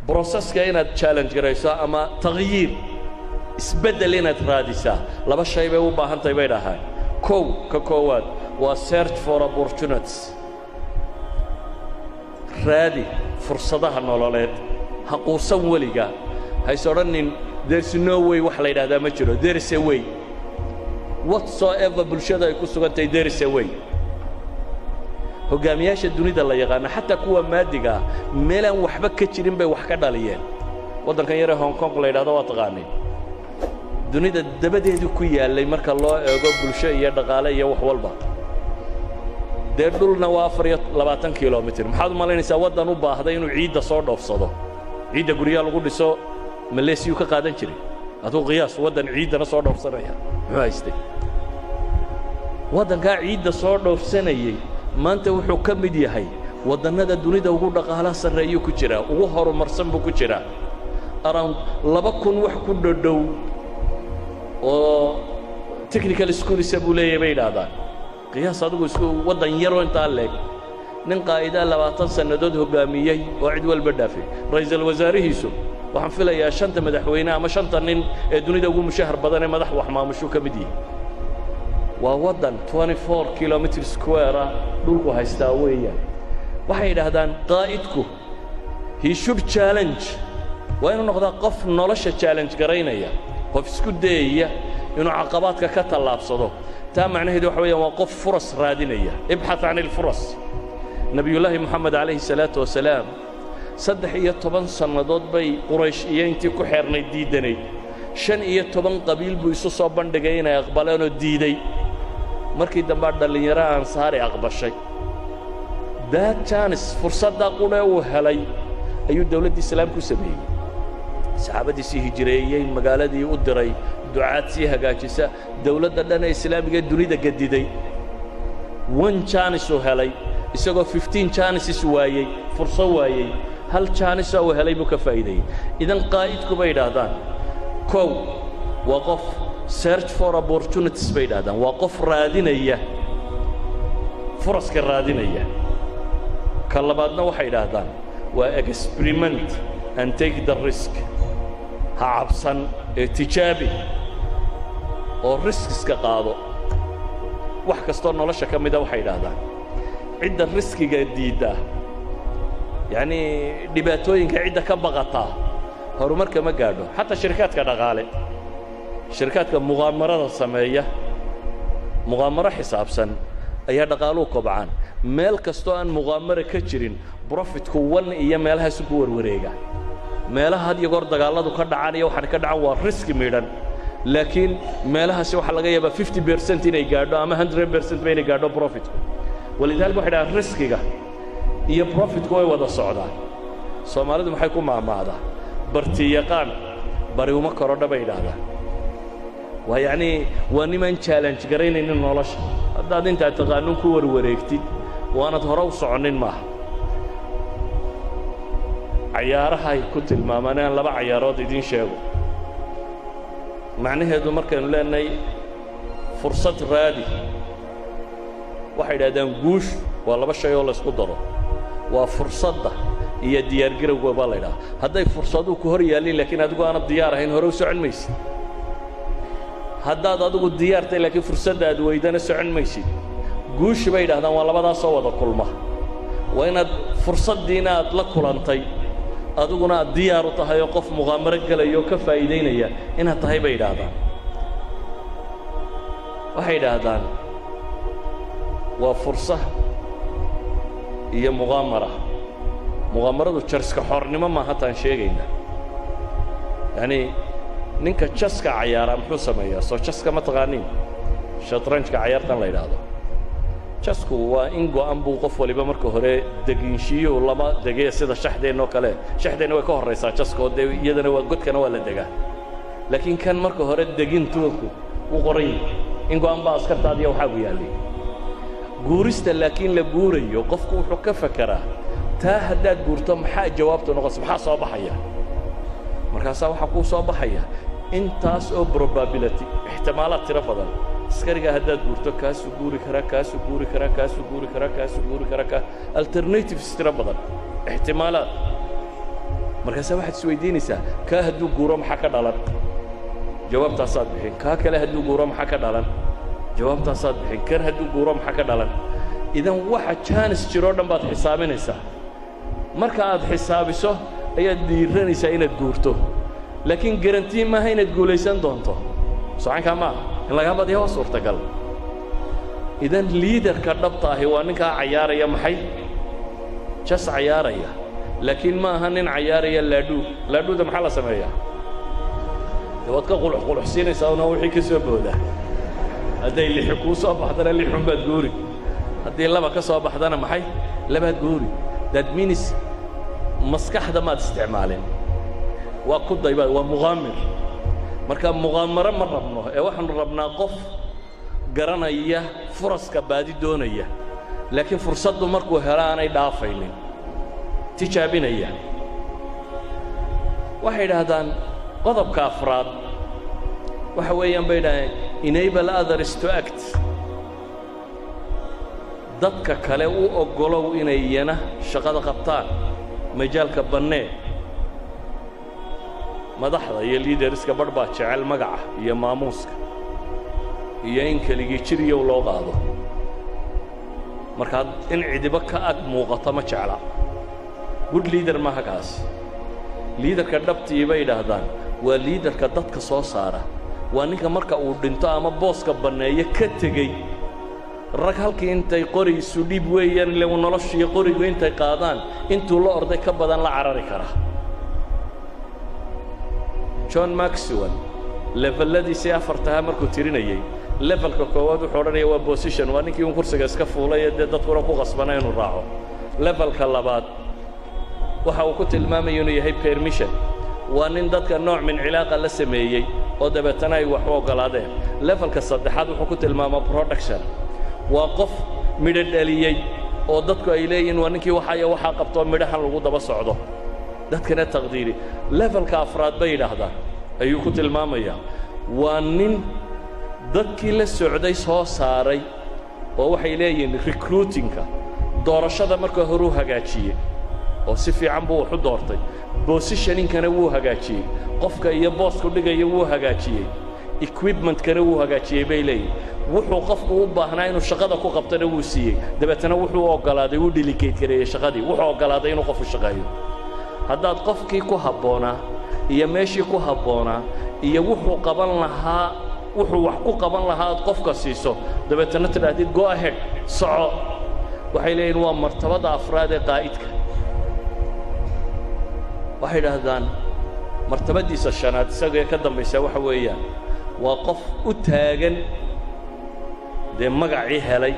بروسسك inaad challenge garayso ama tagyiir isbedel inaad raadisaa laba shay bay u baahan tahay bay dhahay ka koowaad waa search for opportunities raadi fursadaha nololeed ha quusan weliga hay soranin there's no way wax la yiraahdaa ma jiro there is a way whatsoever bulshada ay ku sugantahay there is a way hogaamiyaasha dunida la yaqaan xataa kuwa maadiga meelan waxba ka jirin bay wax ka dhaliyeen wadankan yar ee Hong Kong la yiraahdo waa taqaanay dunida dabadeedu ku yaalay marka loo eego bulsho iyo dhaqaale iyo wax walba deedulna waa 24 kilomitir maxaad u malaynaysaa wadan u baahday inuu ciidda soo dhoofsado ciidda guriga lagu dhiso Malaysia ka qaadan jiray adoo qiyaas wadan ciidana soo dhoofsanaya muxuu haystay wadanka ciidda soo dhoofsanayay maanta wuxuu ka mid yahay wadannada dunida ugu dhaqaalaha sareeyo ku jira ugu horumarsan buu ku jira around 2000 wax ku dhow oo technical school isabuleeyay bay dhaadaan qiyaas adigu isku wadan yaro inta leeg nin qaayida 20 sanadood hogaamiyay oo cid walba dhaafay ra'iisul wasaarihiisu waxaan filayaa shanta madaxweyne ama shanta nin ee dunida ugu mushahar badan ee madax wax maamusho ka mid yahay waa wadan 24 kilometer square dhulku haystaa weeyaan waxay yiraahdaan qaa'idku he should challenge waa inuu noqdo qof nolosha challenge gareynaya qof isku dayaya inuu caqabaadka ka tallaabsado taa macnaheedu waxa weeyaan waa qof furas raadinaya ibxath an al-furas nabiyullaahi muhammad alayhi salaatu wasalaam 13 sanadood bay quraysh iyo intii ku xeernay diidanay 15 qabiil buu isu soo bandhigay inay aqbalaan oo diiday markii dambe dhalinyaro ansaari aqbashay that chance fursada qule uu helay ayuu dawladda islaamku sameeyay saxaabadiisii hijreeyay magaaladii u diray ducaad si hagaajisa dawladda dhan ee islaamiga dunida gadiday one chance uu helay isagoo 15 chances waayay fursad waayay hal chance uu helay buu ka faa'iiday idan qaa'idku bay yiraahdaan kow waa qof search for opportunities bay yiraahdaan waa qof raadinaya furaska raadinaya ka labaadna waxay yiraahdaan waa experiment and take the risk ha cabsan ee tijaabi oo risks ka qaado wax kasto nolosha ka mid ah waxay yiraahdaan cidda riskiga diida yani dhibaatooyinka cidda ka baqata horumarka ma gaadho xataa shirkadka dhaqaale shirkadka muqaamarada sameeya muqaamaro xisaabsan ayaa dhaqaaluhu kobcaan meel kasto aan muqaamaro ka jirin profitku wan iyo meelahaas ku warwareega meelaha had iyo goor dagaaladu ka dhacaan iyo waxaan ka dhacan waa risk midhan laakiin meelahaas waxa laga yaabaa 50% inay gaadho ama 100% inay gaadho profitku walidaalku waxa dhaca riskiga iyo profitku way wada socdaan Soomaalidu maxay ku maamaadaa barti yaqaan bari uma korodha bay yiraahdaan waa yani waa niman challenge gareynayna nolosha haddaad inta taqaanun ku warwareegtid waanad hore u soconin maaha ciyaaraha ay ku tilmaamaan laba ciyaarood idin sheego macnaheedu markaan leenahay fursad raadi waxay yiraahdaan guush waa laba shay oo la isku daro waa fursadda iyo diyaar garowga baa la yiraahdaa hadday fursadu ku hor yaalin laakiin adigu aan diyaar ahayn hore u socon maysid haddaad adigu diyaartay laakiin fursadda aad weydana socon maysid guush bay yiraahdaan waa labadaas oo wada kulma waa inaad fursaddiina aad la kulantay adiguna aad diyaar u tahay oo qof muqaamaro galayo ka faa'iideynaya inaad tahay bay yiraahdaan waxay yiraahdaan waa fursad iyo muqaamaradu jarska xornimo ma hataan sheegayna yani ninka jaska ciyaara muxuu sameeyaa soo jaska ma taqaanin shatranjka ciyaartan la yiraahdo jasku waa in go'an buu qof waliba marka hore deginshiyo lama degay sida shaxdeen oo kale shaxdeen way ka horeysaa jaskoo iyadana waa godkana waa la degaa laakiin kan marka hore degintuuku uu qoray in go'an baa askartaadiya waxa uu yaalay guurista laakiin la guurayo qofku wuxuu ka fakaraa taa haddaad guurto maxaa jawaabtu noqon maxaa soo baxaya markaas waxa ku soo baxaya intaas oo probability ihtimaalaad tira badan askariga haddaad guurto kaasu guuri kara alternatives tira badan ihtimaalaad markaasaa waxaad isweydiinaysaa kaa hadduu guuro maxaa ka dhalan jawaabtaasaad bixin kaa kale hadduu guuro maxaa ka dhalan jawaabtaasaad bixin kan hadduu guuro maxaa ka dhalan idan waxa jaanis jiroo dhan baad xisaabinaysaa marka aad xisaabiso ayaad dhiiranaysaa inaad guurto laakiin garantii maaha inaad guulaysan doonto socankaa maaha in lagaa badiya waa suurtagal idan liidarka dhabta ahi waa ninkaa cayaaraya maxay jas cayaaraya laakiin ma aha nin cayaaraya laadhuuda maxaa la sameeyaa dee waad ka quluxquluxsiinaysaa una wixii ka soo boodaa hadday lixi kuu soo baxdana lixun baad guuri haddii laba ka soo baxdana maxay labaad guuri that means maskaxda maad isticmaalin waa ku daybaad waa muqaamir marka muqaamaro ma rabno ee waxaanu rabnaa qof garanaya furaska baadi doonaya laakiin fursaddu markuu helo aanay dhaafaynin tijaabinaya waxay yidhaahdaan qodobka afraad waxa weeyaan bay yidhahdeen enable others to act dadka kale u oggolow inay iyana shaqada qabtaan majaalka bannee madaxda iyo liidariska badh baa jecel magaca iyo maamuuska iyo in keligii jiriyow loo qaado markaad in cidiba ka ag muuqato ma jecla good leader maaha kaas liidarka dhabtii bay yidhaahdaan waa liidarka dadka soo saara waa ninka marka uu dhinto ama booska banneeyo ka tegey rag halkii intay qori isu dhiib weeyaan ilagu noloshiiyo qorigu intay qaadaan intuu la orday ka badan la carari kara john maxwell leveladiisii afartaha markuu tirinayey levelka koowaad wuxuu odhanaya waa position waa ninkii un kursiga iska fuulay ee dee dadkuna ku qasbana inuu raaco levelka labaad waxa uu ku tilmaamaya inuu yahay permission waa nin dadka nooc min cilaaqa la sameeyey oo dabeetana ay wax u oggolaadeen levelka saddexaad wuxuu ku tilmaamaa production waa qof midho dhaliyey oo dadku ay leeyihiin waa ninkii waxaa qabtoo midhahan lagu daba socdo dadkana taqdiiri levelka afraad bay yidhaahdaan ayuu ku tilmaamayaa waa nin dadkii la socday soo saaray oo waxay leeyihiin recruitingka doorashada marka horuu hagaajiyey oo si fiican buu wax u doortay positioningkana wuu hagaajiyey qofka iyo boosku dhigaya wuu hagaajiyey equipmentkana wuu hagaajiyey bay leeyihin wuxuu qofku u baahnaa inuu shaqada ku qabtana wuu siiyey dabeetana wuxuu oggolaaday wuu delegate gareeyey shaqadii wuxuu oggolaaday inuu qofu shaqeeyo haddaad qofkii ku habboonaa iyo meeshii ku habboonaa iyo wuxuu qaban lahaa wuxuu wax ku qaban lahaa aad qofka siiso dabeetana tidhaahdid go ahead soco waxay leeyihin waa martabada afraad ee qaa'idka waxay idhaahdaan martabadiisa shanaad isagoo ka dambaysa waxa weeyaan waa qof u taagan dee magacii helay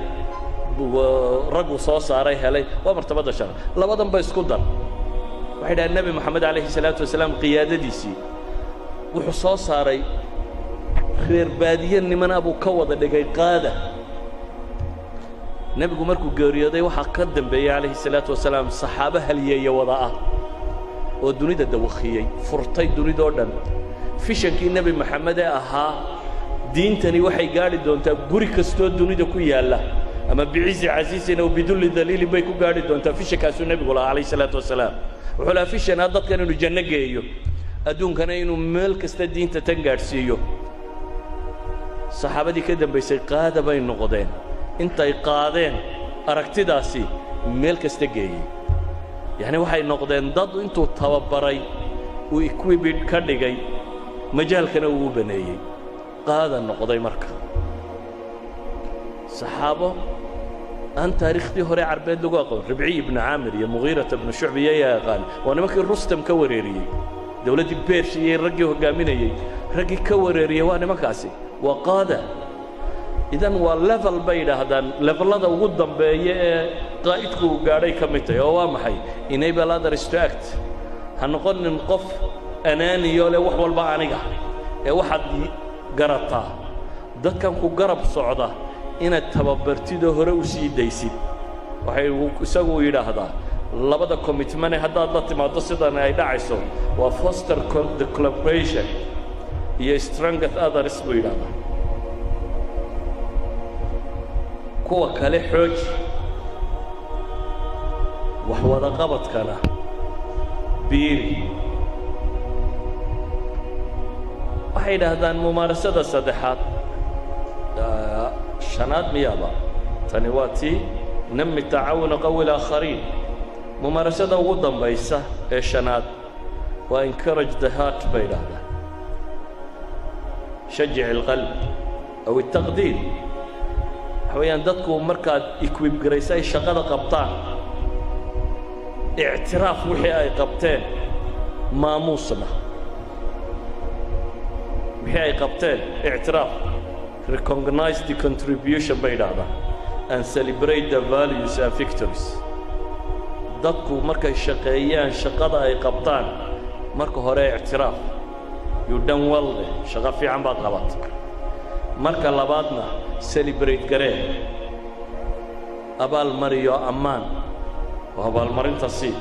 raggu soo saaray helay waa martabada shanaad labadan ba isku dar waxay dhahaan nebi moxamed calayhi salaatu wasalaam qiyaadadiisii wuxuu soo saaray reer baadiye nimana buu ka wada dhigay qaada nebigu markuu geeriyooday waxaa ka dambeeyey calayhi salaatu wasalaam saxaabo halyeeya wada ah oo dunida dawakhiyey furtay dunidoo dhan fishankii nebi moxamed ee ahaa diintani waxay gaadhi doontaa guri kastoo dunida ku yaalla ama bicizi casiisin aw bidulli daliilin bay ku gaadhi doontaa fishankaasuu nebigu lahaa calayhi salaatu wasalaam wuxuu lahaa fishanaa dadkan inuu janno geeyo adduunkana inuu meel kasta diinta tan gaadhsiiyo saxaabadii ka dambaysay qaada bay noqdeen intay qaadeen aragtidaasi meel kasta geeyey yacni waxay noqdeen dad intuu tababaray uu equipid ka dhigay majaalkana uu u baneeyey qaada noqday marka saxaabo aan taariikhdii hore carbeed lagu aqoon ribciy ibnu caamir iyo mugiirata ibnu shucbiya ayaa yaqaan waa nimankii rustam ka wareeriyey dawladdii beershi iyo raggii hoggaaminayey raggii ka wareeriyey waa nimankaasi waa qaada idan waa level bay yidhaahdaan levelada ugu dambeeya ee qaa'idku uu gaadhay ka mid tahay oo waa maxay enable others to act ha noqonin qof anaaniyo leh wax walba aniga ee waxaad garataa dadkan ku garab socda inaad tababartidoo hore u sii daysid waxay isagu yidhaahdaa labada commitmane haddaad la timaaddo sidan ay dhacayso waa foster the collaboration iyo strength others buu yidhaahdaa kuwa kale xooji wax wada qabadkana biiri waxay yidhaahdaan mumaarasada saddexaad shanaad miyaaba tani waa tii nami tacaawuna qawi laakhariin mumaarasada ugu dambaysa ee shanaad waa encourage the heart bay yidhaahdaan shajic alqalb aw altaqdiir waxa weeyaan dadku markaad equip garaysa ay shaqada qabtaan ictiraaf wixii ay qabteen maamuusna wixii ay qabteen ictiraaf recognize the contribution bay yidhaahdaan and celebrate the values and victories dadku markay shaqeeyaan shaqada ay qabtaan marka hore ictiraaf you done well shaqo fiican baad qabatay marka labaadna celebrate garee abaalmariyo ammaan waa abaalmarinta sii